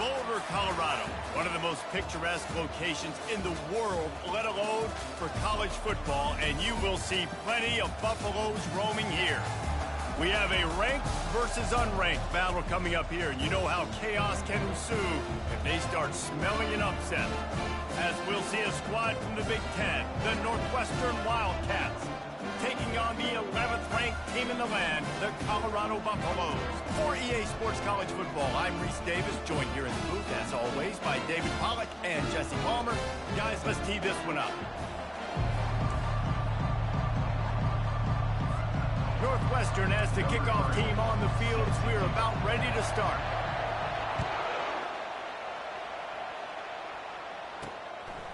Boulder, Colorado, one of the most picturesque locations in the world, let alone for college football, and you will see plenty of Buffaloes roaming here. We have a ranked versus unranked battle coming up here, and you know how chaos can ensue if they start smelling an upset. As we'll see a squad from the Big Ten, the Northwestern Wildcats, taking on the 11th ranked team in the land, the Colorado Buffaloes. For EA Sports College Football, I'm Reese Davis, joined here in the booth, as always, by David Pollack and Jesse Palmer. Guys, let's tee this one up. Northwestern has the kickoff team on the field as we're about ready to start.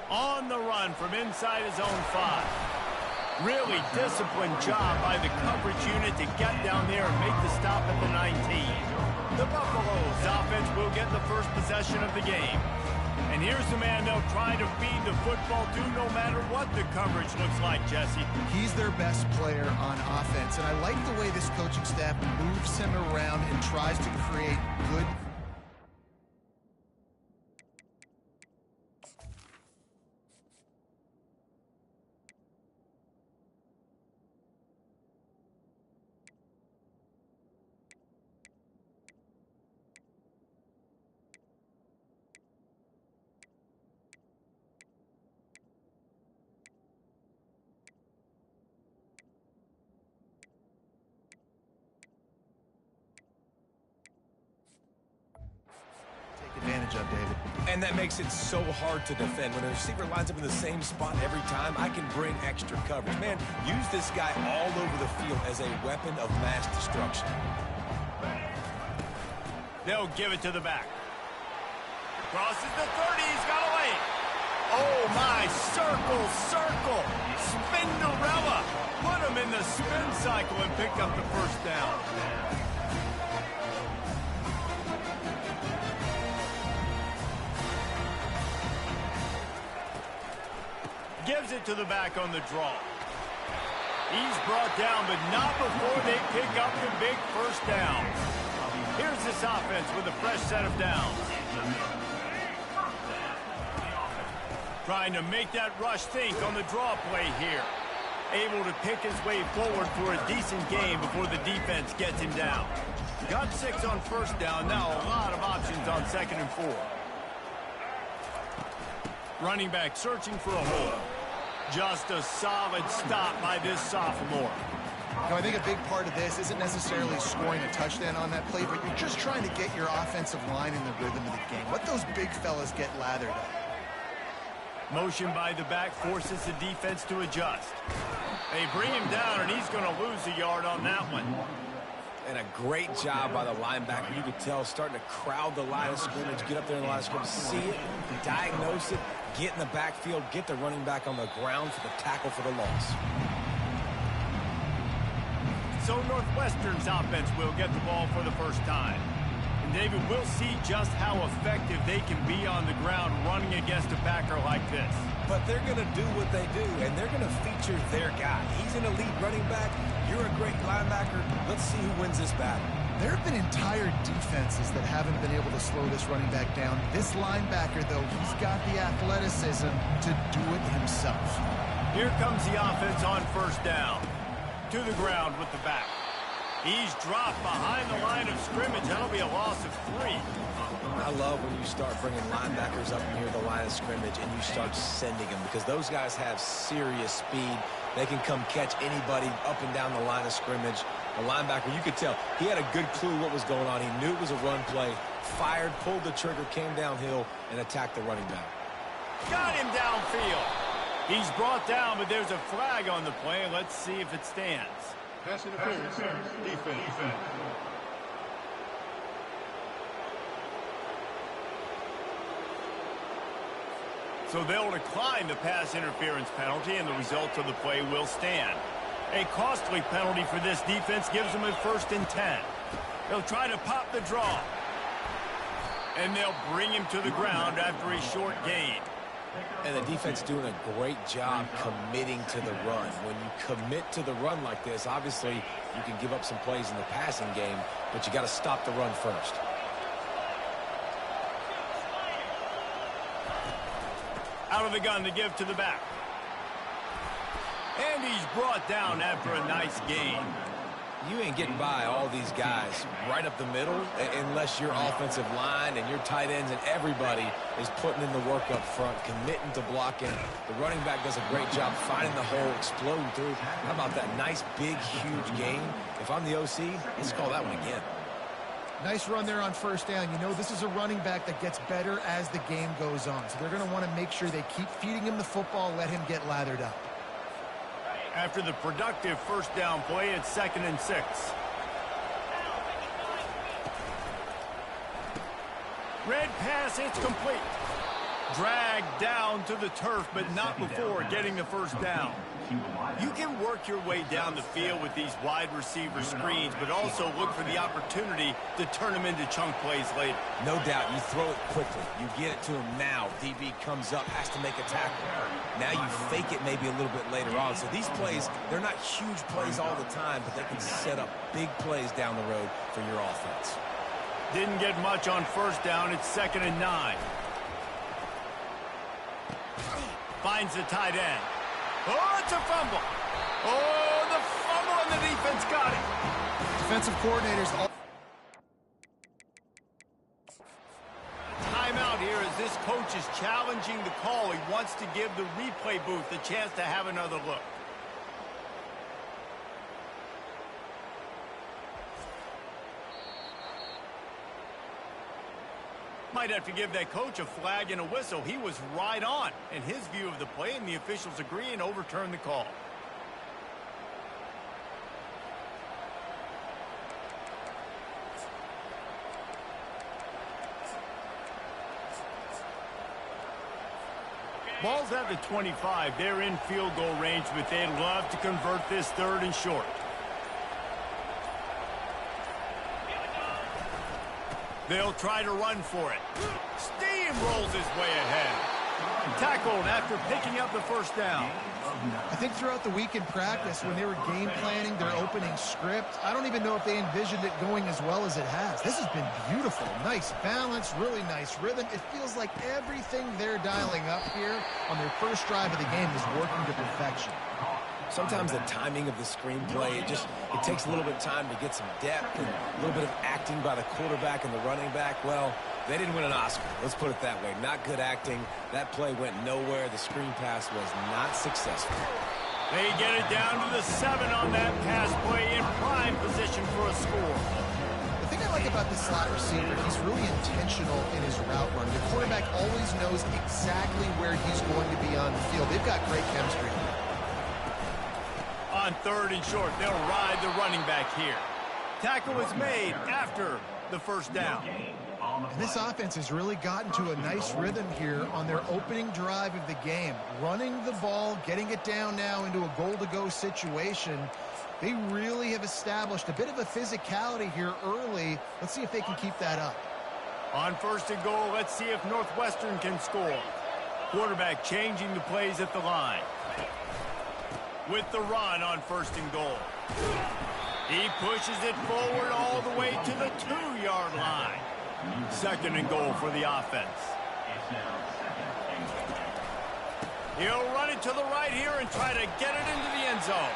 On the run from inside his own 5. Really disciplined job by the coverage unit to get down there and make the stop at the 19. The Buffaloes offense will get the first possession of the game. And here's the man they'll try to feed the football to no matter what the coverage looks like, Jesse. He's their best player on offense, and I like the way this coaching staff moves him around and tries to create good advantage of, David. And that makes it so hard to defend. When a receiver lines up in the same spot every time, I can bring extra coverage. Man, use this guy all over the field as a weapon of mass destruction. They'll give it to the back. Crosses the 30, he's got away. Oh my, circle, Spinderella. Put him in the spin cycle and picked up the first down. Gives it to the back on the draw. He's brought down, but not before they pick up the big first down. Here's this offense with a fresh set of downs. Trying to make that rush think on the draw play here. Able to pick his way forward for a decent game before the defense gets him down. Got 6 on first down, now a lot of options on 2nd and 4. Running back searching for a hole. Just a solid stop by this sophomore. You know, I think a big part of this isn't necessarily scoring a touchdown on that play, but you're just trying to get your offensive line in the rhythm of the game. Let those big fellas get lathered up. Motion by the back forces the defense to adjust. They bring him down, and he's going to lose a yard on that one. And a great job by the linebacker. You could tell, starting to crowd the line of scrimmage, get up there in the line of scrimmage, see it, diagnose it, get in the backfield, get the running back on the ground for the tackle for the loss. So Northwestern's offense will get the ball for the first time. And David, we'll see just how effective they can be on the ground running against a backer like this. But they're going to do what they do, and they're going to feature their guy. He's an elite running back. You're a great linebacker. Let's see who wins this battle. There have been entire defenses that haven't been able to slow this running back down. This linebacker, though, he's got the athleticism to do it himself. Here comes the offense on first down. To the ground with the back. He's dropped behind the line of scrimmage. That'll be a loss of 3. I love when you start bringing linebackers up near the line of scrimmage and you start sending them, because those guys have serious speed. They can come catch anybody up and down the line of scrimmage. The linebacker, you could tell, he had a good clue what was going on. He knew it was a run play, fired, pulled the trigger, came downhill, and attacked the running back. Got him downfield. He's brought down, but there's a flag on the play. Let's see if it stands. Pass interference, defense. So they'll decline the pass interference penalty, and the result of the play will stand. A costly penalty for this defense gives them a 1st and 10. They'll try to pop the draw. And they'll bring him to the ground after a short gain. And the defense doing a great job committing to the run. When you commit to the run like this, obviously you can give up some plays in the passing game, but you got to stop the run first. Out of the gun to give to the back. And he's brought down after a nice gain. You ain't getting by all these guys right up the middle unless your offensive line and your tight ends and everybody is putting in the work up front, committing to blocking. The running back does a great job finding the hole, exploding through. How about that nice, big, huge gain? If I'm the OC, let's call that one again. Nice run there on first down. You know, this is a running back that gets better as the game goes on. So they're going to want to make sure they keep feeding him the football, let him get lathered up. After the productive first down play, it's 2nd and 6. Red pass, it's complete. Dragged down to the turf, but not before getting the first down. You can work your way down the field with these wide receiver screens, but also look for the opportunity to turn them into chunk plays later. No doubt, you throw it quickly. You get it to him now. DB comes up, has to make a tackle. Now you fake it maybe a little bit later on. So these plays, they're not huge plays all the time, but they can set up big plays down the road for your offense. Didn't get much on first down. It's 2nd and 9. Finds the tight end. Oh, it's a fumble. Oh, the fumble, and the defense got it. Defensive coordinators. Timeout here as this coach is challenging the call. He wants to give the replay booth the chance to have another look. Might have to give that coach a flag and a whistle. He was right on in his view of the play, and the officials agree and overturn the call. Ball's at the 25. They're in field goal range, but they'd love to convert this 3rd and short. They'll try to run for it. Steamrolls his way ahead. Tackled after picking up the first down. I think throughout the week in practice, when they were game planning their opening script, I don't even know if they envisioned it going as well as it has. This has been beautiful. Nice balance, really nice rhythm. It feels like everything they're dialing up here on their first drive of the game is working to perfection. Sometimes the timing of the screenplay, it takes a little bit of time to get some depth and a little bit of acting by the quarterback and the running back. Well, they didn't win an Oscar. Let's put it that way. Not good acting. That play went nowhere. The screen pass was not successful. They get it down to the 7 on that pass play in prime position for a score. The thing I like about this slot receiver, he's really intentional in his route run. The quarterback always knows exactly where he's going to be on the field. They've got great chemistry. On 3rd and short, they'll ride the running back here. Tackle is made after the first down. And this offense has really gotten to a nice rhythm here on their opening drive of the game. Running the ball, getting it down now into a goal-to-go situation. They really have established a bit of a physicality here early. Let's see if they can keep that up. On 1st and goal, let's see if Northwestern can score. Quarterback changing the plays at the line. With the run on 1st and goal. He pushes it forward all the way to the 2-yard line. 2nd and goal for the offense. He'll run it to the right here and try to get it into the end zone.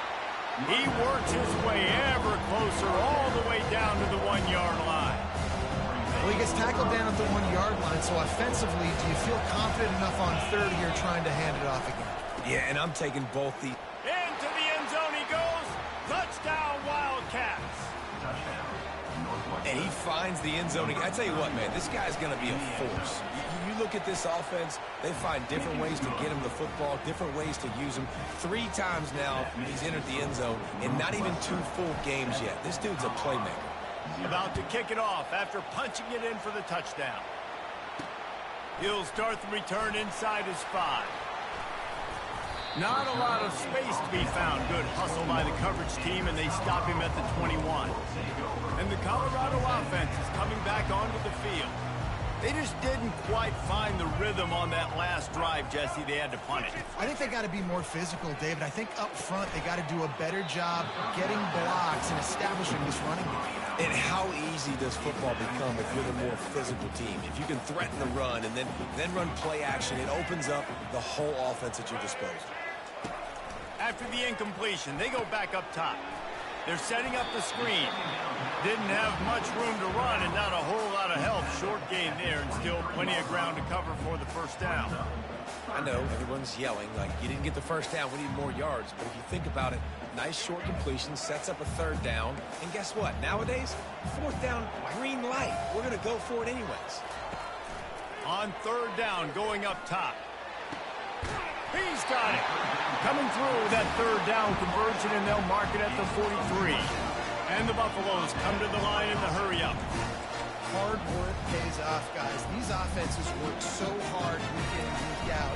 He works his way ever closer all the way down to the 1-yard line. Well, he gets tackled down at the 1-yard line, so offensively, do you feel confident enough on 3rd here trying to hand it off again? Yeah, and I'm taking both the... Into the end zone he goes. Touchdown, Wildcats. And he finds the end zone. I tell you what, man, this guy's going to be a force. You look at this offense, they find different ways to get him the football, different ways to use him. 3 times now he's entered the end zone, and not even 2 full games yet. This dude's a playmaker. About to kick it off after punching it in for the touchdown. He'll start the return inside his 5. Not a lot of space to be found. Good hustle by the coverage team, and they stop him at the 21. And the Colorado offense is coming back onto the field. They just didn't quite find the rhythm on that last drive, Jesse. They had to punt it. I think they got to be more physical, David. I think up front they got to do a better job getting blocks and establishing this running game. And how easy does football become if you're the more physical team? If you can threaten the run and then run play action, it opens up the whole offense at your disposal. After the incompletion, they go back up top. They're setting up the screen. Didn't have much room to run and not a whole lot of help. Short gain there and still plenty of ground to cover for the first down. I know everyone's yelling like you didn't get the first down, we need more yards. But if you think about it, nice short completion sets up a third down. And guess what? Nowadays, fourth down, green light. We're going to go for it anyways. On third down, going up top. He's got it. Coming through that third down conversion, and they'll mark it at the 43. And the Buffaloes come to the line in the hurry up. Hard work pays off, guys. These offenses work so hard week in and week out,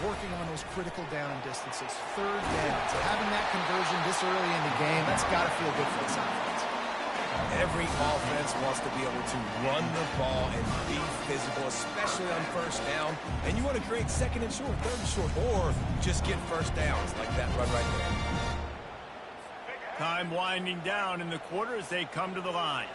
working on those critical down distances. Third down. So having that conversion this early in the game, that's got to feel good for this offense. Every offense wants to be able to run the ball and be physical, especially on first down. And you want to create second and short, third and short, or just get first downs like that run right there. Time winding down in the quarter as they come to the line.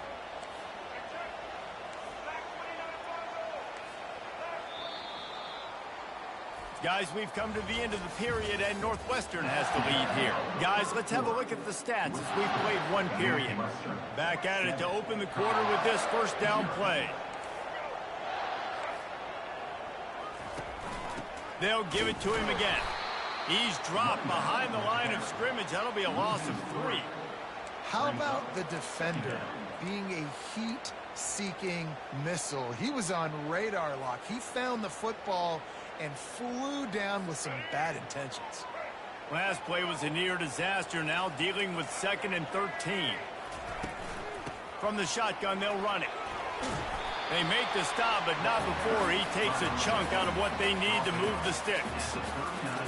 Guys, we've come to the end of the period, and Northwestern has the lead here. Guys, let's have a look at the stats as we've played one period. Back at it to open the quarter with this first down play. They'll give it to him again. He's dropped behind the line of scrimmage. That'll be a loss of 3. How about the defender being a heat-seeking missile? He was on radar lock. He found the football and flew down with some bad intentions. Last play was a near disaster. Now dealing with 2nd and 13. From the shotgun, they'll run it. They make the stop, but not before he takes a chunk out of what they need to move the sticks.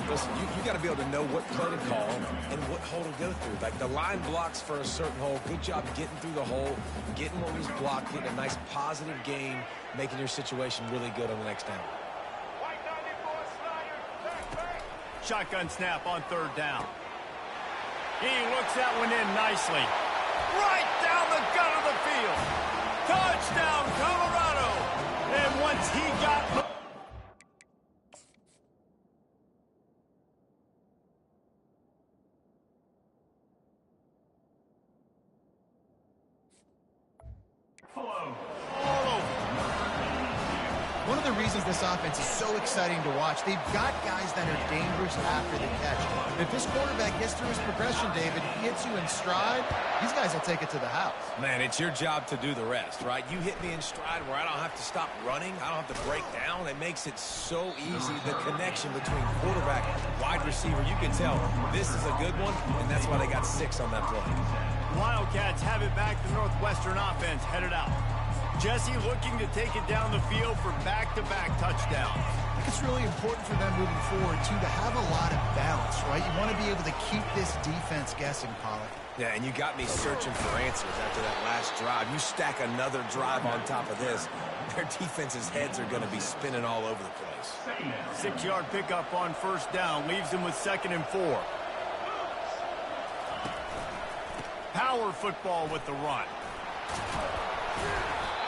Listen, you got to be able to know what play to call and what hole to go through. Like the line blocks for a certain hole. Good job getting through the hole, getting what was blocked, getting a nice positive gain, making your situation really good on the next down. Shotgun snap on third down. He looks that one in nicely. Right down the gut of the field. Touchdown, Colorado. And once he got... One of the reasons this offense is so exciting to watch, they've got guys that are dangerous after the catch. If this quarterback gets through his progression, David, he hits you in stride, these guys will take it to the house. Man, it's your job to do the rest, right? You hit me in stride where I don't have to stop running. I don't have to break down. It makes it so easy, the connection between quarterback and wide receiver. You can tell this is a good one, and that's why they got 6 on that play. Wildcats have it back. The Northwestern offense headed out. Jesse looking to take it down the field for back-to-back touchdowns. I think it's really important for them moving forward, too, to have a lot of balance, right? You want to be able to keep this defense guessing, Pollard. Yeah, and you got me searching for answers after that last drive. You stack another drive on top of this, their defense's heads are going to be spinning all over the place. 6-yard pickup on first down leaves them with 2nd and 4. Power football with the run.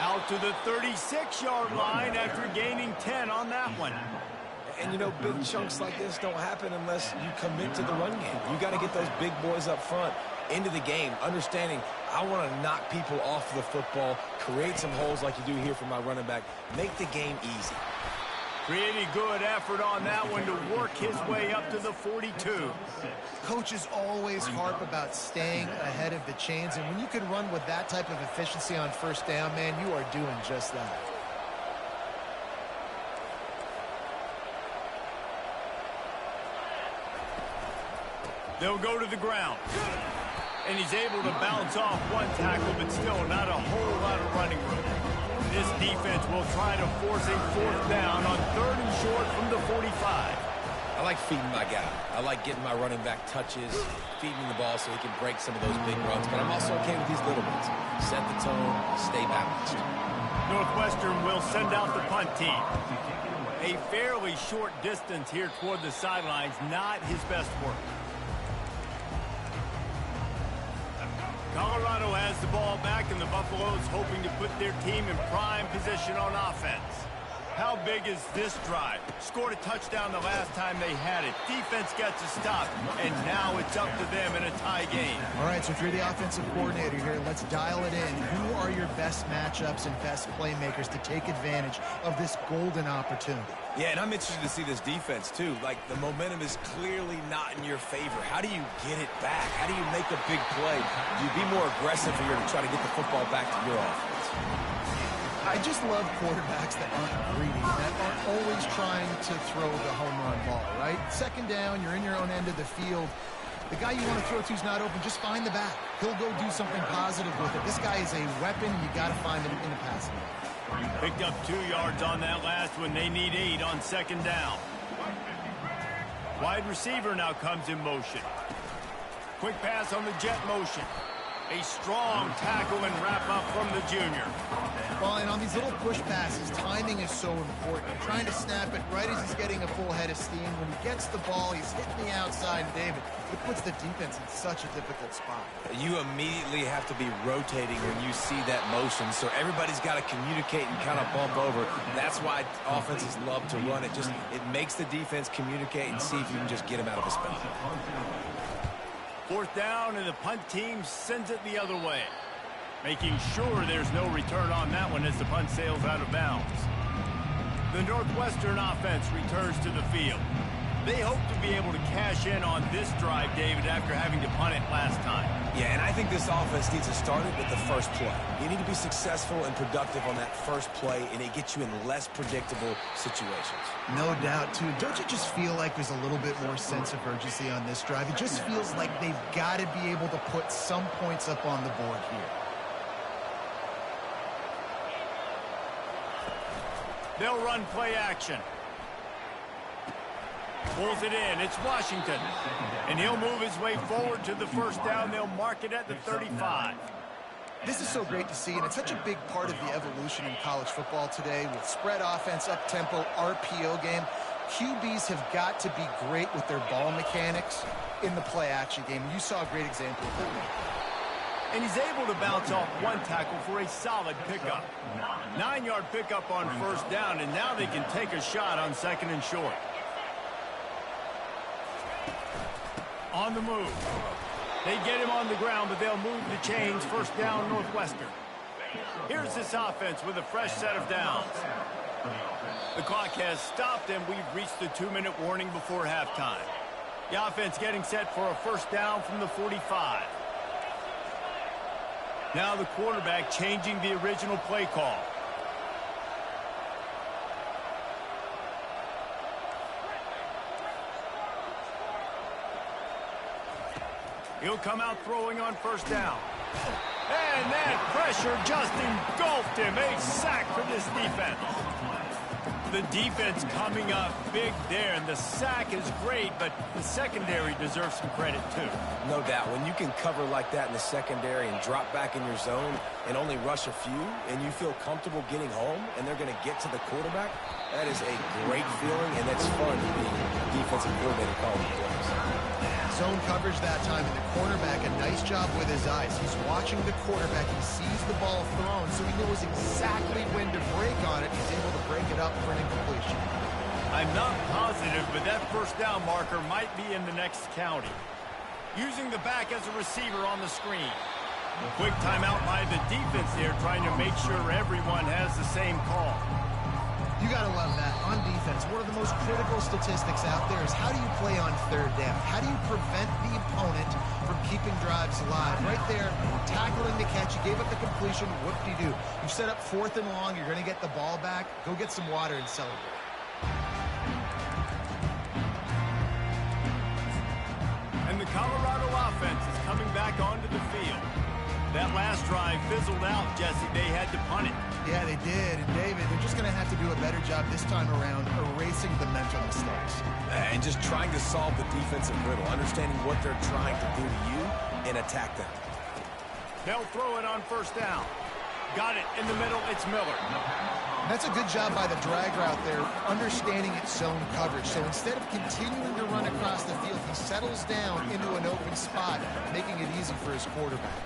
Out to the 36-yard line after gaining 10 on that one. And, you know, big chunks like this don't happen unless you commit to the run game. You got to get those big boys up front into the game, understanding I want to knock people off the football, create some holes like you do here for my running back, make the game easy. Pretty good effort on that one to work his way up to the 42. Coaches always harp about staying ahead of the chains, and when you can run with that type of efficiency on first down, man, you are doing just that. They'll go to the ground. And he's able to bounce off one tackle, but still not a whole lot of running room. This defense will try to force a 4th down on 3rd and short from the 45. I like feeding my guy. I like getting my running back touches, feeding the ball so he can break some of those big runs. But I'm also okay with these little ones. Set the tone, stay balanced. Northwestern will send out the punt team. A fairly short distance here toward the sidelines, not his best work. Colorado has the ball back, and the Buffaloes hoping to put their team in prime position on offense. How big is this drive? Scored a touchdown the last time they had it. Defense gets a stop, and now it's up to them in a tie game. All right, so if you're the offensive coordinator here, let's dial it in. Who are your best matchups and best playmakers to take advantage of this golden opportunity? Yeah, and I'm interested to see this defense, too. Like, the momentum is clearly not in your favor. How do you get it back? How do you make a big play? Do you be more aggressive here to try to get the football back to your offense? I just love quarterbacks that aren't greedy, that aren't always trying to throw the home run ball, right? Second down, you're in your own end of the field. The guy you want to throw to is not open. Just find the back. He'll go do something positive with it. This guy is a weapon. You got to find him in the passing game. Picked up 2 yards on that last one. They need 8 on second down. Wide receiver now comes in motion. Quick pass on the jet motion. A strong tackle and wrap up from the junior. Well, and on these little push passes, timing is so important. You're trying to snap it right as he's getting a full head of steam. When he gets the ball, he's hitting the outside, David. It puts the defense in such a difficult spot. You immediately have to be rotating when you see that motion, so everybody's got to communicate and kind of bump over. That's why offenses love to run it. It makes the defense communicate and see if you can just get him out of the spot. Fourth down, and the punt team sends it the other way. Making sure there's no return on that one as the punt sails out of bounds. The Northwestern offense returns to the field. They hope to be able to cash in on this drive, David, after having to punt it last time. Yeah, and I think this offense needs to start it with the first play. You need to be successful and productive on that first play, and it gets you in less predictable situations. No doubt, too. Don't you just feel like there's a little bit more sense of urgency on this drive? It just feels like they've got to be able to put some points up on the board here. They'll run play action. Pulls it in. It's Washington. And he'll move his way forward to the first down. They'll mark it at the 35. This is so great to see, and it's such a big part of the evolution in college football today with spread offense, up-tempo, RPO game. QBs have got to be great with their ball mechanics in the play-action game. You saw a great example of that. And he's able to bounce off one tackle for a solid pickup. 9-yard pickup on first down, and now they can take a shot on second and short. On the move. They get him on the ground, but they'll move the chains. First down, Northwestern. Here's this offense with a fresh set of downs. The clock has stopped, and we've reached the 2-minute warning before halftime. The offense getting set for a first down from the 45. Now the quarterback changing the original play call. He'll come out throwing on first down. And that pressure just engulfed him. A sack for this defense. The defense coming up big there, and the sack is great, but the secondary deserves some credit too. No doubt. When you can cover like that in the secondary and drop back in your zone and only rush a few, and you feel comfortable getting home, and they're going to get to the quarterback, that is a great feeling, and that's fun to be a defensive coordinator calling plays. Zone coverage that time, and the cornerback, a nice job with his eyes. He's watching the quarterback. He sees the ball thrown, so he knows exactly when to break on it. He's able to break it up for an incompletion. I'm not positive, but that first down marker might be in the next county. Using the back as a receiver on the screen. Quick timeout by the defense there, trying to make sure everyone has the same call. You got to love that. On defense, one of the most critical statistics out there is how do you play on third down? How do you prevent the opponent from keeping drives alive? Right there, tackling the catch. You gave up the completion. Whoop-de-doo. You set up fourth and long. You're going to get the ball back. Go get some water and celebrate. And the Colorado offense is coming back onto the field. That last drive fizzled out, Jesse. They had to punt it. Yeah, they did. And, David, they're just going to have to do a better job this time around erasing the mental mistakes. And just trying to solve the defensive riddle, understanding what they're trying to do to you and attack them. They'll throw it on first down. Got it in the middle. It's Miller. That's a good job by the drag route there, understanding its zone coverage. So instead of continuing to run across the field, he settles down into an open spot, making it easy for his quarterback.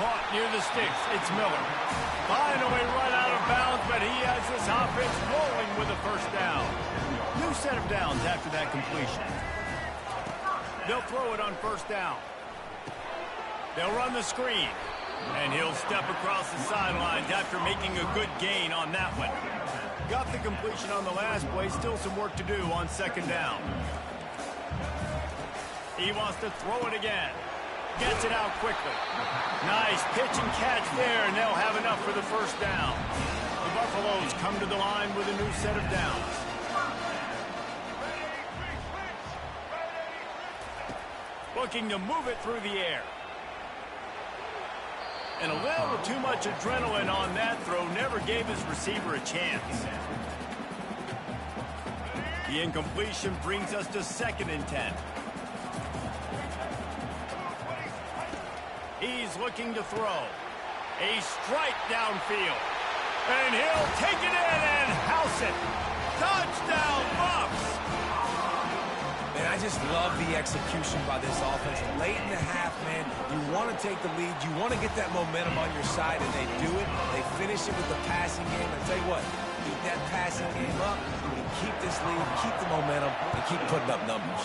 Caught near the sticks. It's Miller. Finally run out of bounds, but he has this offense rolling with a first down. New set of downs after that completion. They'll throw it on first down. They'll run the screen. And he'll step across the sidelines after making a good gain on that one. Got the completion on the last play. Still some work to do on second down. He wants to throw it again. Gets it out quickly. Nice pitch and catch there, and they'll have enough for the first down. The Buffaloes come to the line with a new set of downs. Looking to move it through the air. And a little too much adrenaline on that throw. Never gave his receiver a chance. The incompletion brings us to 2nd and 10. He's looking to throw. A strike downfield. And he'll take it in and house it. Touchdown, Buffs! Man, I just love the execution by this offense. Late in the half, man, you want to take the lead. You want to get that momentum on your side, and they do it. They finish it with the passing game. I tell you what, keep that passing game up. You keep this lead, keep the momentum, and keep putting up numbers.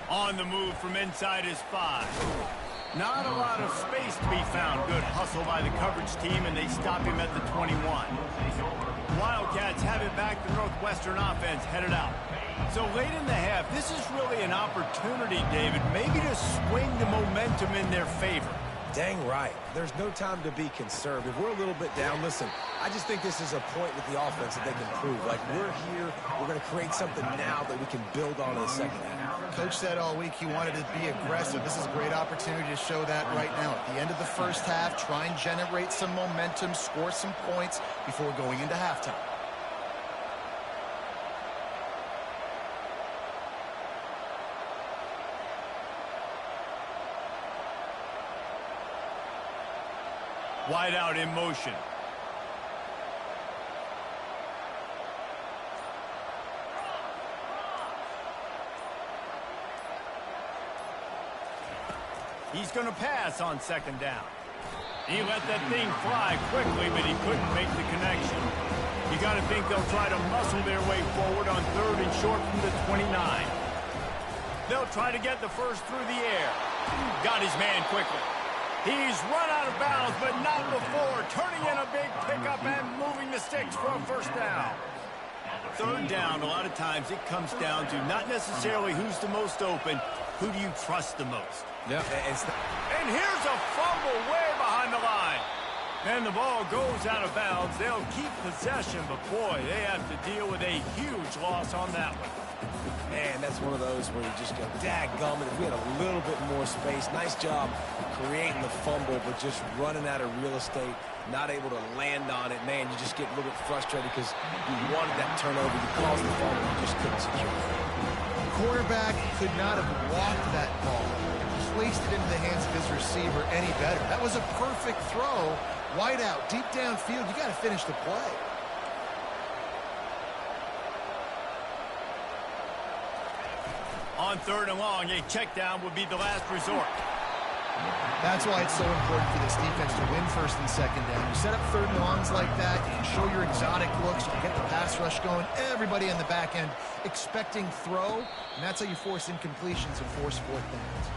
On the move from inside his 5. Not a lot of space to be found. Good hustle by the coverage team, and they stop him at the 21. Wildcats have it back. The Northwestern offense headed out. So late in the half, this is really an opportunity, David, maybe to swing the momentum in their favor. Dang right. There's no time to be conservative. We're a little bit down. Listen, I just think this is a point with the offense that they can prove. Like, we're here. We're going to create something now that we can build on in the second half. Coach said all week he wanted to be aggressive. This is a great opportunity to show that right now. At the end of the first half, try and generate some momentum, score some points before going into halftime. Wide out in motion. He's going to pass on second down. He let that thing fly quickly, but he couldn't make the connection. You got to think they'll try to muscle their way forward on 3rd and short from the 29. They'll try to get the first through the air. Got his man quickly. He's run out of bounds, but not before. Turning in a big pickup and moving the sticks for a first down. 3rd down, a lot of times it comes down to not necessarily who's the most open, who do you trust the most? Yeah, And here's a fumble way behind the line. And the ball goes out of bounds. They'll keep possession, but boy, they have to deal with a huge loss on that one. Man, that's one of those where you just go, dadgummit, if we had a little bit more space. Nice job creating the fumble, but just running out of real estate, not able to land on it. Man, you just get a little bit frustrated because you wanted that turnover. You caused the fumble, you just couldn't secure it. The quarterback could not have walked that ball, placed it into the hands of his receiver any better. That was a perfect throw. Wide out, deep downfield. You got to finish the play. On 3rd and long, a check down would be the last resort. That's why it's so important for this defense to win 1st and 2nd down. You set up 3rd and longs like that, you can show your exotic looks, you can get the pass rush going, everybody in the back end expecting throw, and that's how you force incompletions and force 4th downs.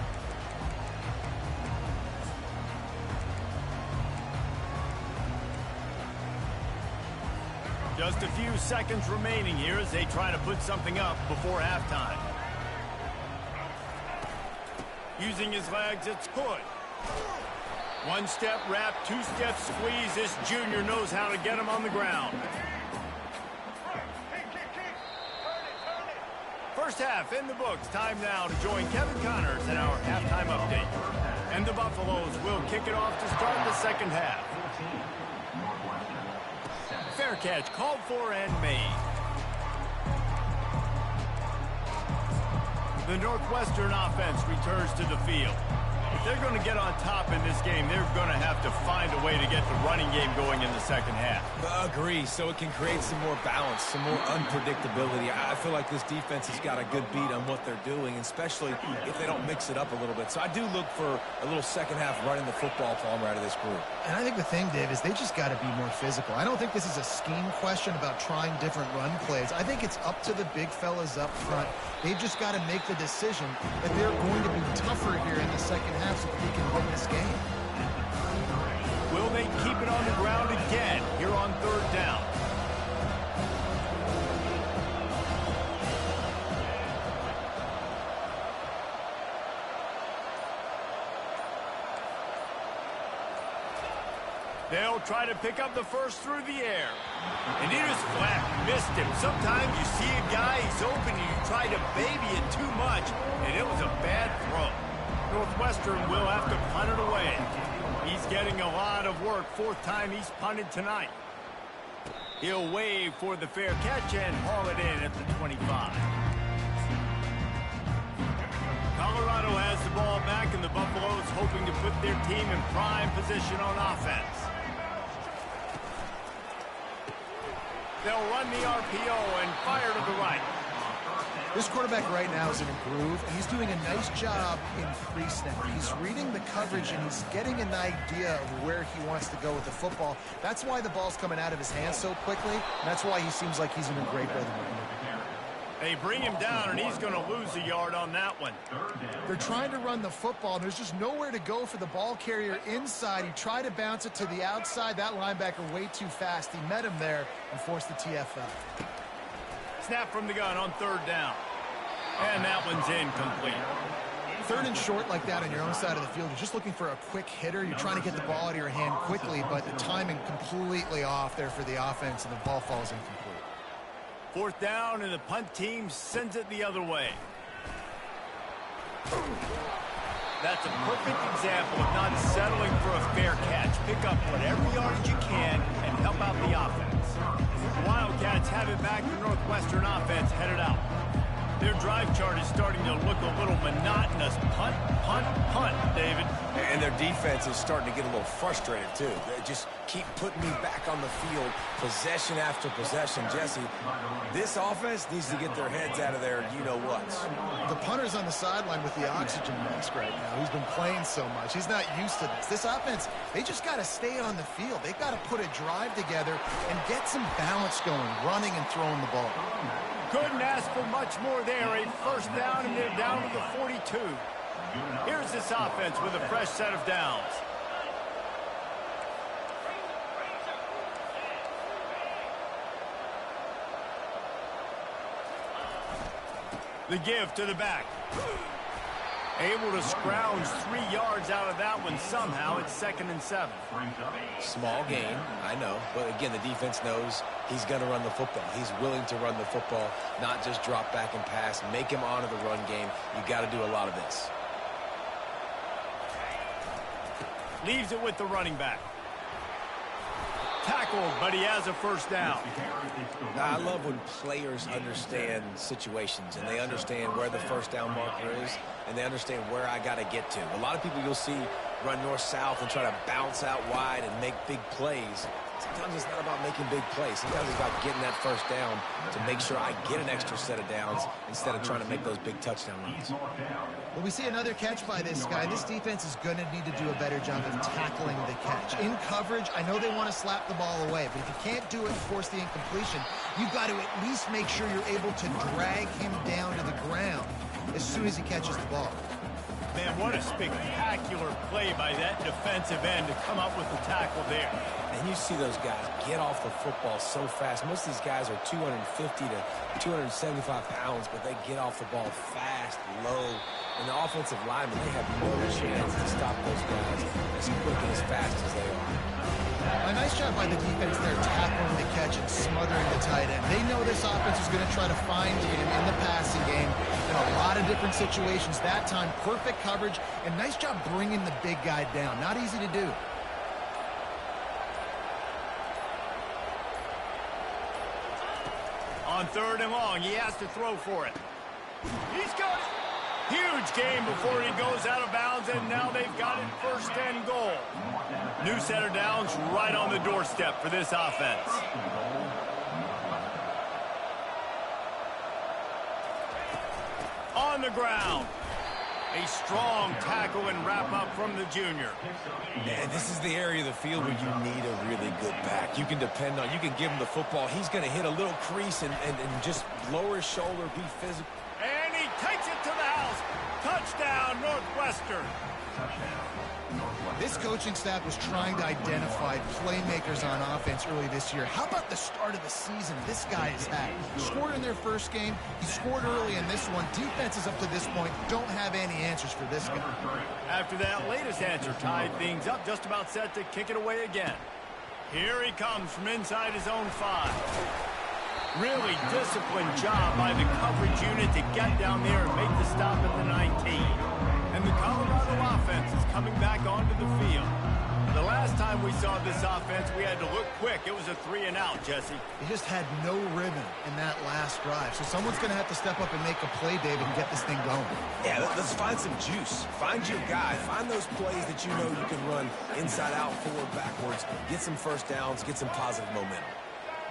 Just a few seconds remaining here as they try to put something up before halftime. Using his legs, it's Hood. 1-step wrap, 2-step squeeze. This junior knows how to get him on the ground. First half in the books. Time now to join Kevin Connors in our halftime update. And the Buffaloes will kick it off to start the second half. Fair catch called for and made. The Northwestern offense returns to the field. If they're going to get on top in this game, they're going to have to find a way to get the running game going in the second half. Agree, so it can create some more balance, some more unpredictability. I feel like this defense has got a good beat on what they're doing, especially if they don't mix it up a little bit. So I do look for a little second half running the football Palmer out of this group. And I think the thing, Dave, is they just got to be more physical. I don't think this is a scheme question about trying different run plays. I think it's up to the big fellas up front. They've just got to make the decision that they're going to be tougher here in the second half so that they can win this game. Will they keep it on the ground again here on third down? They'll try to pick up the first through the air. And he just flat missed him. Sometimes you see a guy, he's open, and you try to baby it too much, and it was a bad throw. Northwestern will have to punt it away. He's getting a lot of work. Fourth time he's punted tonight. He'll wave for the fair catch and haul it in at the 25. Colorado has the ball back, and the Buffaloes hoping to put their team in prime position on offense. They'll run the RPO and fire to the right. This quarterback right now is in a groove, and he's doing a nice job in pre-snap. He's reading the coverage, and he's getting an idea of where he wants to go with the football. That's why the ball's coming out of his hands so quickly, and that's why he seems like he's in a great rhythm. They bring him down, and he's going to lose a yard on that one. They're trying to run the football, and there's just nowhere to go for the ball carrier inside. He tried to bounce it to the outside. That linebacker way too fast. He met him there and forced the TFL. Snap from the gun on third down. And that one's incomplete. Third and short like that on your own side of the field, you're just looking for a quick hitter. You're trying to get the ball out of your hand quickly, but the timing completely off there for the offense, and the ball falls incomplete. Fourth down, and the punt team sends it the other way. That's a perfect example of not settling for a fair catch. Pick up whatever yardage you can and help out the offense. The Wildcats have it back. The Northwestern offense headed out. Their drive chart is starting to look a little monotonous. Punt, punt, punt, David. And their defense is starting to get a little frustrated, too. They just keep putting me back on the field, possession after possession. Jesse, this offense needs to get their heads out of their you-know-whats. The punter's on the sideline with the oxygen mask right now. He's been playing so much. He's not used to this. This offense, they just got to stay on the field. They've got to put a drive together and get some balance going, running and throwing the ball. Couldn't ask for much more there. A first down, and they're down to the 42. Here's this offense with a fresh set of downs. The give to the back. Able to scrounge 3 yards out of that one somehow. It's 2nd and 7. Small gain, I know. But again, the defense knows he's going to run the football. He's willing to run the football, not just drop back and pass. Make him honor the run game. You got to do a lot of this. Leaves it with the running back. Tackled, but he has a first down. I love when players understand situations and they understand where the first down marker is and they understand where I got to get to. A lot of people you'll see run north-south and try to bounce out wide and make big plays. Sometimes it's not about making big plays. Sometimes it's about getting that first down to make sure I get an extra set of downs instead of trying to make those big touchdown runs. Well, we see another catch by this guy. This defense is going to need to do a better job of tackling the catch. In coverage, I know they want to slap the ball away, but if you can't do it and force the incompletion, you've got to at least make sure you're able to drag him down to the ground as soon as he catches the ball. Man, what a spectacular play by that defensive end to come up with the tackle there. And you see those guys get off the football so fast. Most of these guys are 250 to 275 pounds, but they get off the ball fast, low. And the offensive linemen, they have no chance to stop those guys as quick and as fast as they are. A nice job by the defense there, tackling the catch and smothering the tight end. They know this offense is going to try to find him in the passing game in a lot of different situations. That time, perfect coverage, and nice job bringing the big guy down. Not easy to do. On 3rd and long, he has to throw for it. He's got it. Huge game before he goes out of bounds, and now they've got it 1st and goal. New set of downs right on the doorstep for this offense. On the ground. A strong tackle and wrap up from the junior. And this is the area of the field where you need a really good back. You can depend on, you can give him the football. He's going to hit a little crease and just lower his shoulder, be physical. And he takes it to the house. Touchdown, Northwestern. This coaching staff was trying to identify playmakers on offense early this year. How about the start of the season this guy has had? Scored in their first game. He scored early in this one. Defenses up to this point don't have any answers for this guy. After that latest answer tied things up, just about set to kick it away again. Here he comes from inside his own 5. Really disciplined job by the coverage unit to get down there and make the stop at the 19. And the Colorado offense is coming back onto the field. The last time we saw this offense, we had to look quick. It was a 3-and-out, Jesse. They just had no rhythm in that last drive. So someone's going to have to step up and make a play, David, and get this thing going. Yeah, let's find some juice. Find your guy. Find those plays that you know you can run inside out, forward, backwards. Get some first downs. Get some positive momentum.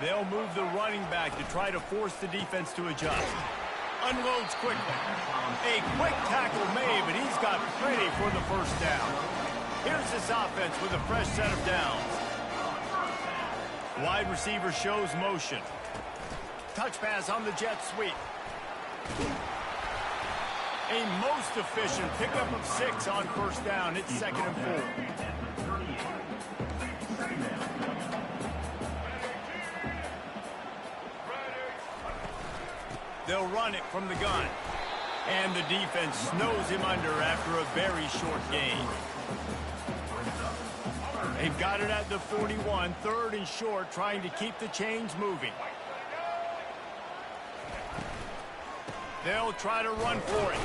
They'll move the running back to try to force the defense to adjust. Unloads quickly. A quick tackle made, but he's got plenty for the 1st down. Here's this offense with a fresh set of downs. Wide receiver shows motion. Touch pass on the jet sweep. A most efficient pickup of 6 on 1st down. It's 2nd and 4. They'll run it from the gun. And the defense snows him under after a very short gain. They've got it at the 41, 3rd and short, trying to keep the chains moving. They'll try to run for it.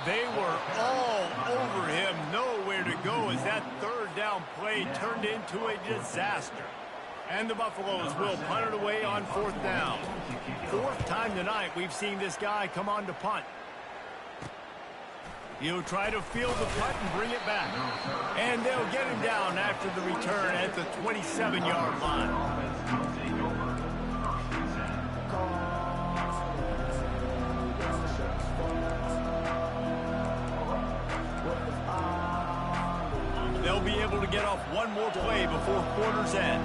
They were all over him, nowhere to go as that 3rd down play turned into a disaster. And the Buffaloes will punt it away on 4th down. 4th time tonight we've seen this guy come on to punt. He'll try to field the punt and bring it back. And they'll get him down after the return at the 27-yard line. They'll be able to get off one more play before quarter's end.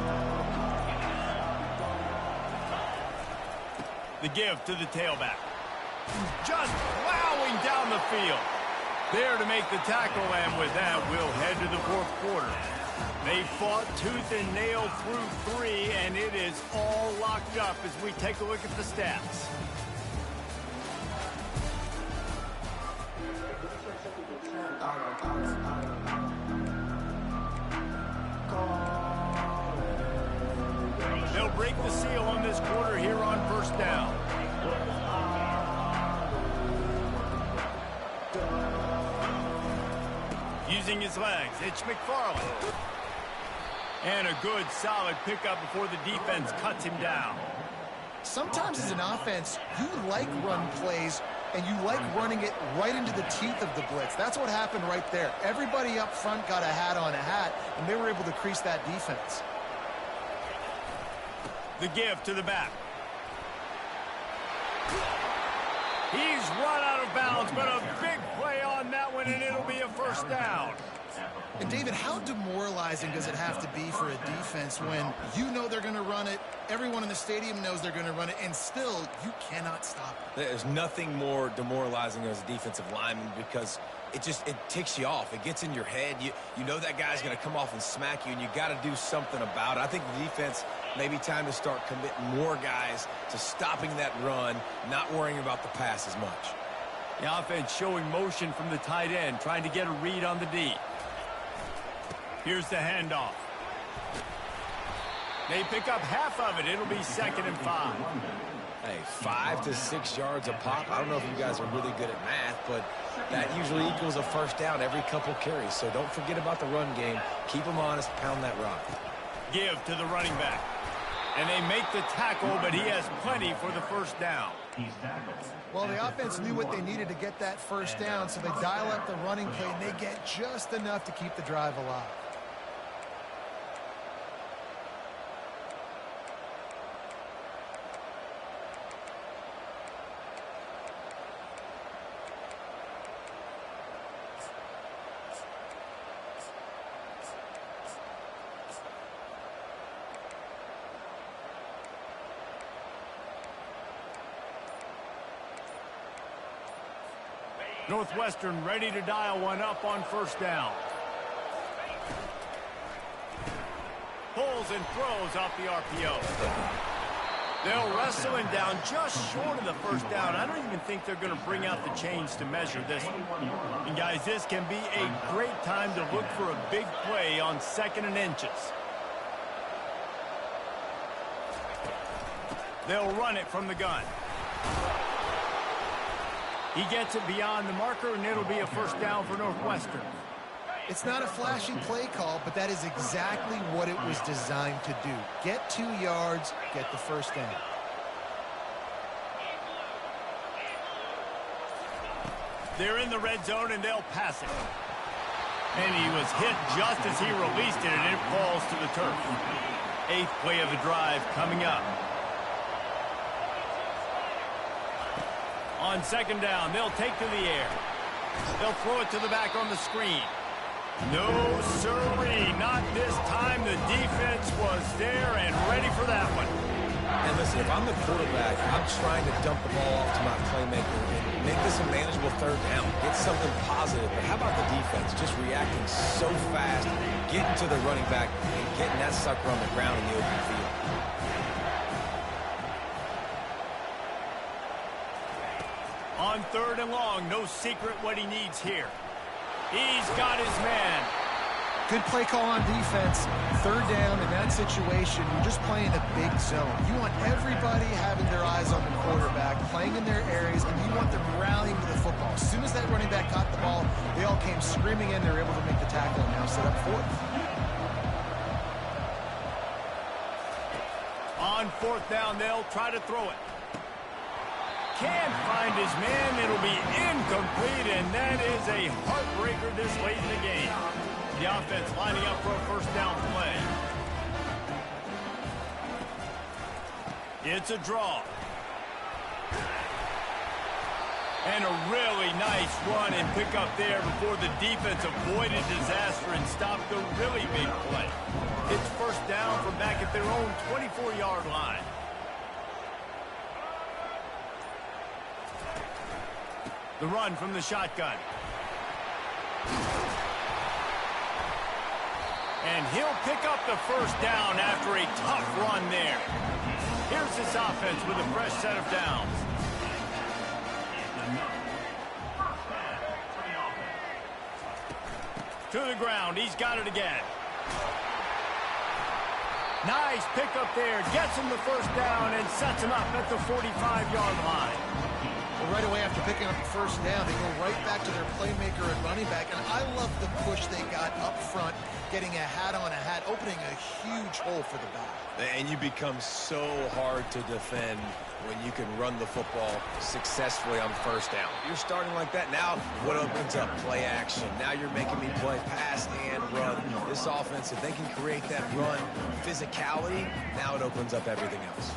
The give to the tailback. Just plowing down the field. There to make the tackle, and with that, we'll head to the 4th quarter. They fought tooth and nail through 3, and it is all locked up as we take a look at the stats. They'll break the seal on this quarter here on 1st down. Using his legs, it's McFarland. And a good, solid pickup before the defense cuts him down. Sometimes as an offense, you like run plays, and you like running it right into the teeth of the blitz. That's what happened right there. Everybody up front got a hat on a hat, and they were able to crease that defense. The give to the back. He's run out of bounds, but a big play on that one, and it'll be a 1st down. And David, how demoralizing does it have to be for a defense when you know they're going to run it, everyone in the stadium knows they're going to run it, and still you cannot stop it? There's nothing more demoralizing as a defensive lineman because it ticks you off. It gets in your head. You know that guy's going to come off and smack you, and you got to do something about it. I think the defense maybe time to start committing more guys to stopping that run, not worrying about the pass as much. The offense showing motion from the tight end, trying to get a read on the D. Here's the handoff. They pick up half of it. It'll be 2nd and 5. Hey, 5 to 6 yards a pop. I don't know if you guys are really good at math, but that usually equals a first down every couple carries. So don't forget about the run game. Keep them honest. Pound that rock. Give to the running back. And they make the tackle, but he has plenty for the first down. Well, the offense knew what they needed to get that first down, so they dial up the running play, and they get just enough to keep the drive alive. Northwestern ready to dial one up on first down. Pulls and throws off the RPO. They'll wrestle him down just short of the first down. I don't even think they're going to bring out the chains to measure this one. And guys, this can be a great time to look for a big play on 2nd and inches. They'll run it from the gun. He gets it beyond the marker, and it'll be a first down for Northwestern. It's not a flashy play call, but that is exactly what it was designed to do. Get 2 yards, get the first down. They're in the red zone, and they'll pass it. And he was hit just as he released it, and it falls to the turf. 8th play of the drive coming up. On 2nd down, they'll take to the air. They'll throw it to the back on the screen. No, sirree, not this time. The defense was there and ready for that one. And listen, if I'm the quarterback, I'm trying to dump the ball off to my playmaker and make this a manageable 3rd down. Get something positive. But how about the defense just reacting so fast, getting to the running back, and getting that sucker on the ground in the open field? On 3rd and long, no secret what he needs here. He's got his man. Good play call on defense. 3rd down in that situation, you're just playing a big zone. You want everybody having their eyes on the quarterback, playing in their areas, and you want them rallying to the football. As soon as that running back caught the ball, they all came screaming in. They were able to make the tackle and now set up 4th. On 4th down, they'll try to throw it. Can't find his man. It'll be incomplete, and that is a heartbreaker this late in the game. The offense lining up for a first down play. It's a draw. And a really nice run and pick up there before the defense avoided disaster and stopped the really big play. It's first down from back at their own 24-yard line. The run from the shotgun. And he'll pick up the first down after a tough run there. Here's this offense with a fresh set of downs. To the ground. He's got it again. Nice pick up there. Gets him the first down and sets him up at the 45-yard line. Well, right away after picking up the first down, they go right back to their playmaker and running back. And I love the push they got up front, getting a hat on a hat, opening a huge hole for the back. And you become so hard to defend when you can run the football successfully on first down. You're starting like that. Now what opens up? Play action. Now you're making me play pass and run. This offense, if they can create that run physicality, now it opens up everything else.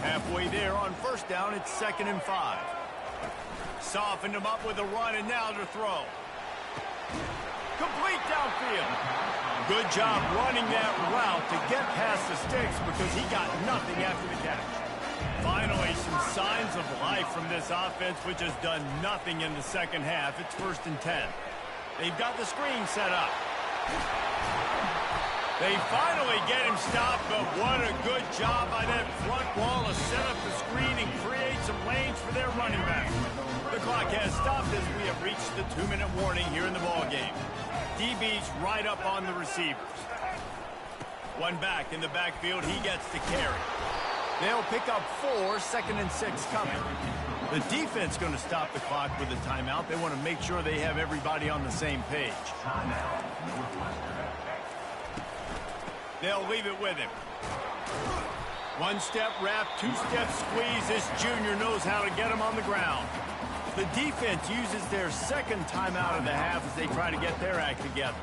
Halfway there on first down, it's 2nd and 5. Softened him up with a run, and now to throw. Complete downfield. Good job running that route to get past the sticks because he got nothing after the catch. Finally, some signs of life from this offense, which has done nothing in the second half. It's 1st and 10. They've got the screen set up. They finally get him stopped, but what a good job by that front wall to set up the screen and create some lanes for their running back. The clock has stopped as we have reached the 2-minute warning here in the ballgame. DB's right up on the receivers. One back in the backfield, he gets to carry. They'll pick up 4, 2nd and 6 coming. The defense going to stop the clock with a timeout. They want to make sure they have everybody on the same page. They'll leave it with him. 1-step wrap, 2-step squeeze. This junior knows how to get him on the ground. The defense uses their 2nd timeout of the half as they try to get their act together.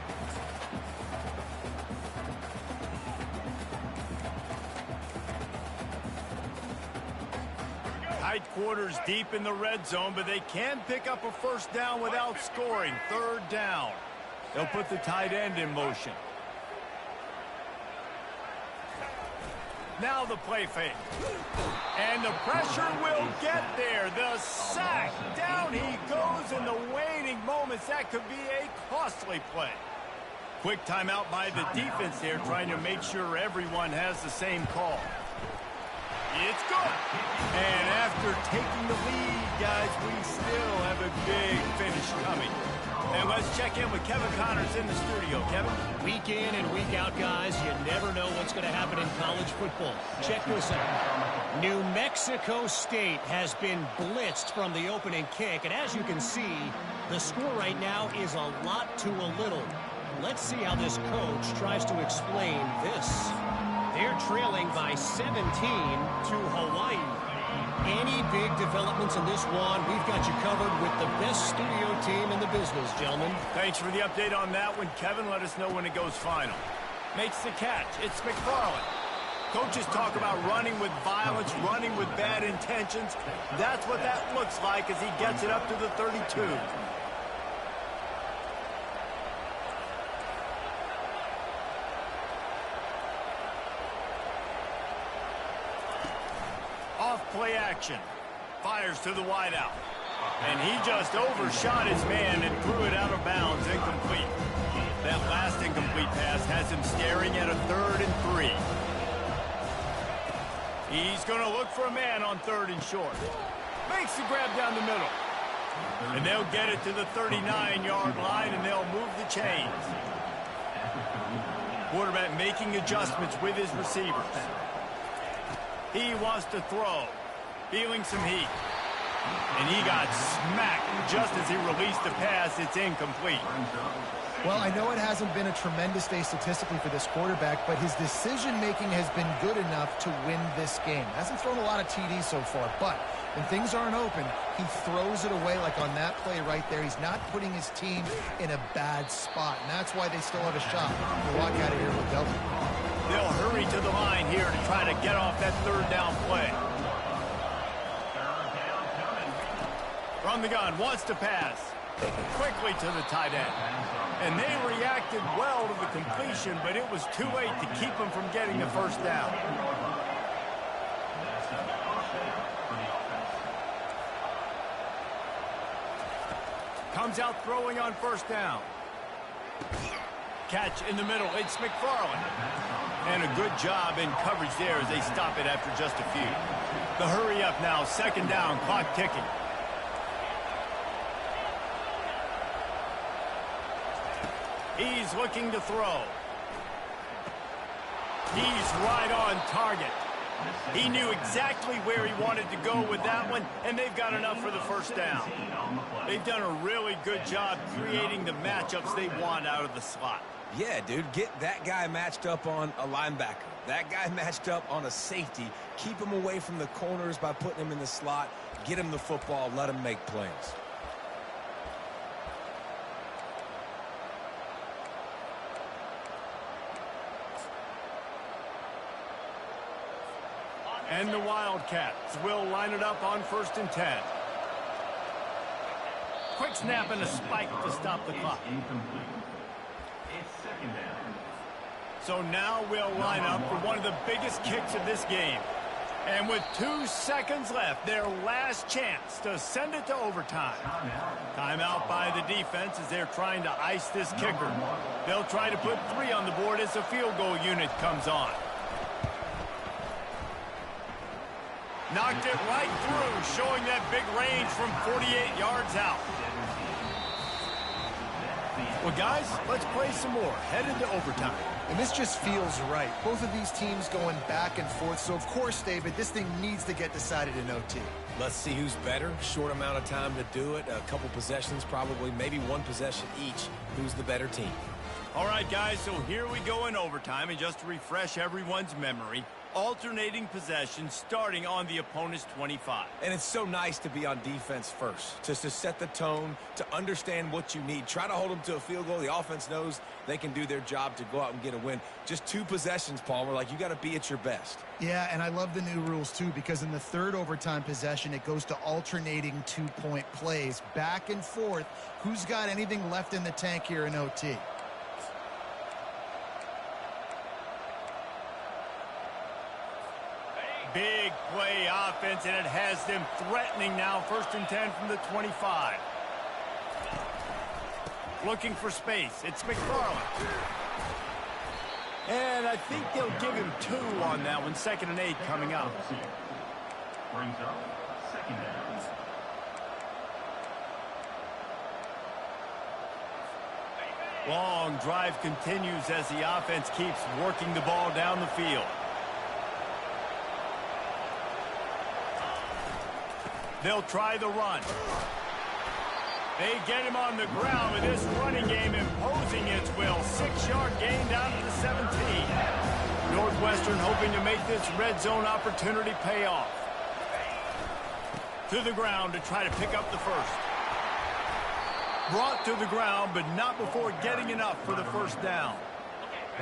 Tight quarters deep in the red zone, but they can pick up a 1st down without scoring. 3rd down. They'll put the tight end in motion. Now the play fake. And the pressure will get there. The sack. Down he goes in the waning moments. That could be a costly play. Quick timeout by the defense there, trying to make sure everyone has the same call. It's good. And after taking the lead, guys, we still have a big finish coming. And let's check in with Kevin Connors in the studio. Kevin? Week in and week out, guys, you never know what's going to happen in college football. Check this out. New Mexico State has been blitzed from the opening kick. And as you can see, the score right now is a lot to a little. Let's see how this coach tries to explain this. They're trailing by 17 to Hawaii. Any big developments in this one, we've got you covered with the best studio team in the business, gentlemen. Thanks for the update on that one, Kevin. Let us know when it goes final. Makes the catch. It's McFarland. Coaches talk about running with violence, running with bad intentions. That's what that looks like as he gets it up to the 32. Play action. Fires to the wideout. And he just overshot his man and threw it out of bounds, incomplete. That last incomplete pass has him staring at a 3rd and 3. He's going to look for a man on 3rd and short. Makes the grab down the middle. And they'll get it to the 39-yard line, and they'll move the chains. Quarterback making adjustments with his receivers. He wants to throw. Feeling some heat. And he got smacked just as he released the pass. It's incomplete. Well, I know it hasn't been a tremendous day statistically for this quarterback, but his decision-making has been good enough to win this game. Hasn't thrown a lot of TDs so far, but when things aren't open, he throws it away like on that play right there. He's not putting his team in a bad spot, and that's why they still have a shot to walk out of here with double. They'll hurry to the line here to try to get off that 3rd down play. From the gun, wants to pass. Quickly to the tight end. And they reacted well to the completion, but it was too late to keep him from getting the 1st down. Comes out throwing on 1st down. Catch in the middle. It's McFarland. And a good job in coverage there as they stop it after just a few. The hurry up now. 2nd down. Clock ticking. He's looking to throw. He's right on target. He knew exactly where he wanted to go with that one, and they've got enough for the 1st down. They've done a really good job creating the matchups they want out of the slot. Yeah, dude, get that guy matched up on a linebacker. That guy matched up on a safety. Keep him away from the corners by putting him in the slot. Get him the football. Let him make plays. And the Wildcats will line it up on 1st and 10. Quick snap and a spike to stop the clock. So now we'll line up for one of the biggest kicks of this game. And with 2 seconds left, their last chance to send it to overtime. Timeout by the defense as they're trying to ice this kicker. They'll try to put 3 on the board as the field goal unit comes on. Knocked it right through, showing that big range from 48 yards out. Well, guys, let's play some more. Head into overtime. And this just feels right. Both of these teams going back and forth. So, of course, David, this thing needs to get decided in OT. Let's see who's better. Short amount of time to do it. A couple possessions, probably maybe 1 possession each. Who's the better team? All right, guys, so here we go in overtime. And just to refresh everyone's memory, alternating possessions starting on the opponent's 25. And it's so nice to be on defense first, just to set the tone, to understand what you need. Try to hold them to a field goal. The offense knows they can do their job to go out and get a win. Just 2 possessions, Palmer. Like, you got to be at your best. Yeah, and I love the new rules, too, because in the 3rd overtime possession, it goes to alternating 2-point plays. Back and forth. Who's got anything left in the tank here in OT? Big play offense, and it has them threatening now. 1st and 10 from the 25. Looking for space. It's McFarland. And I think they'll give him 2 on that one. 2nd and 8 coming up. Brings up 2nd down. Long drive continues as the offense keeps working the ball down the field. They'll try the run. They get him on the ground with this running game imposing its will. 6-yard gain down to the 17. Northwestern hoping to make this red zone opportunity pay off. To the ground to try to pick up the first. Brought to the ground, but not before getting enough for the 1st down.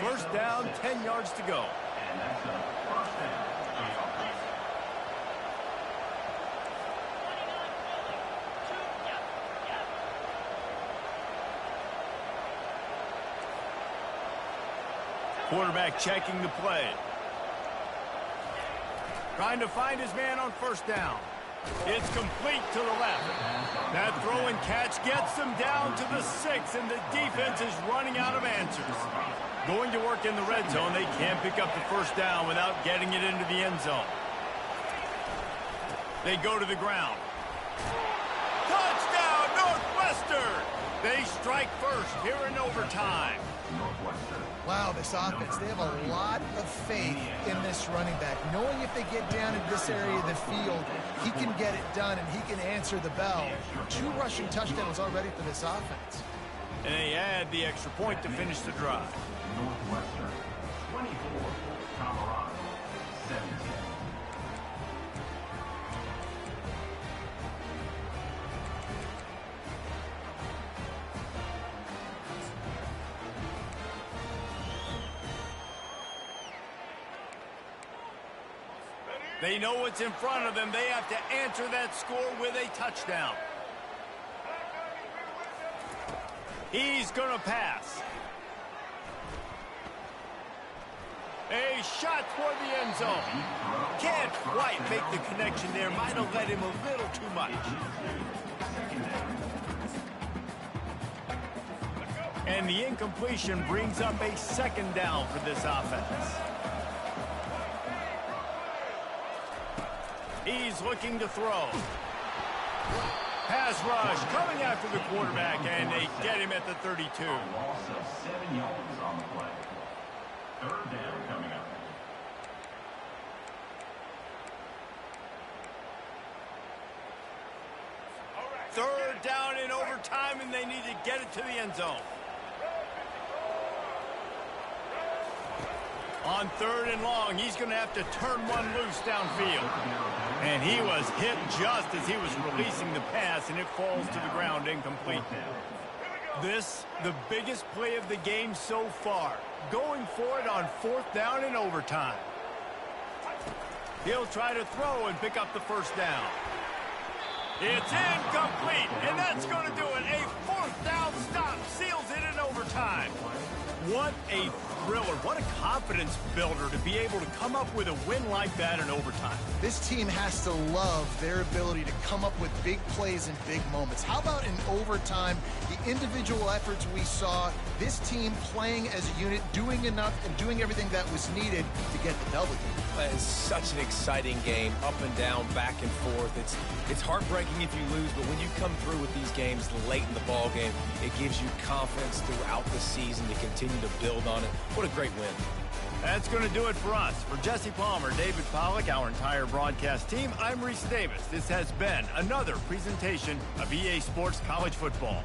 1st down, 10 yards to go. And that's a 1st down. Quarterback checking the play. Trying to find his man on 1st down. It's complete to the left. That throw and catch gets them down to the 6, and the defense is running out of answers. Going to work in the red zone. They can't pick up the 1st down without getting it into the end zone. They go to the ground. Touchdown, Northwestern! They strike first here in overtime. Wow, this offense, they have a lot of faith in this running back. Knowing if they get down in this area of the field, he can get it done and he can answer the bell. 2 rushing touchdowns already for this offense. And they add the extra point to finish the drive. Northwestern 24, Colorado 17. They know what's in front of them. They have to answer that score with a touchdown. He's going to pass. A shot toward the end zone. Can't quite make the connection there. Might have led him a little too much. And the incompletion brings up a 2nd down for this offense. He's looking to throw. Pass rush coming after the quarterback, and they get him at the 32. Loss of 7 yards on the play. 3rd down coming up. Third down in overtime, and they need to get it to the end zone. On 3rd and long, he's going to have to turn one loose downfield. And he was hit just as he was releasing the pass, and it falls to the ground incomplete. This, the biggest play of the game so far. Going for it on 4th down in overtime. He'll try to throw and pick up the 1st down. It's incomplete, and that's going to do it. A 4th down stop seals it in overtime. What a thriller. What a confidence builder to be able to come up with a win like that in overtime. This team has to love their ability to come up with big plays in big moments. How about in overtime, the individual efforts we saw, this team playing as a unit, doing enough and doing everything that was needed to get the W. It's such an exciting game, up and down, back and forth. It's heartbreaking if you lose, but when you come through with these games late in the ball game, it gives you confidence throughout the season to continue to build on it. What a great win. That's going to do it for us. For Jesse Palmer, David Pollack, our entire broadcast team, I'm Reese Davis. This has been another presentation of EA Sports College Football.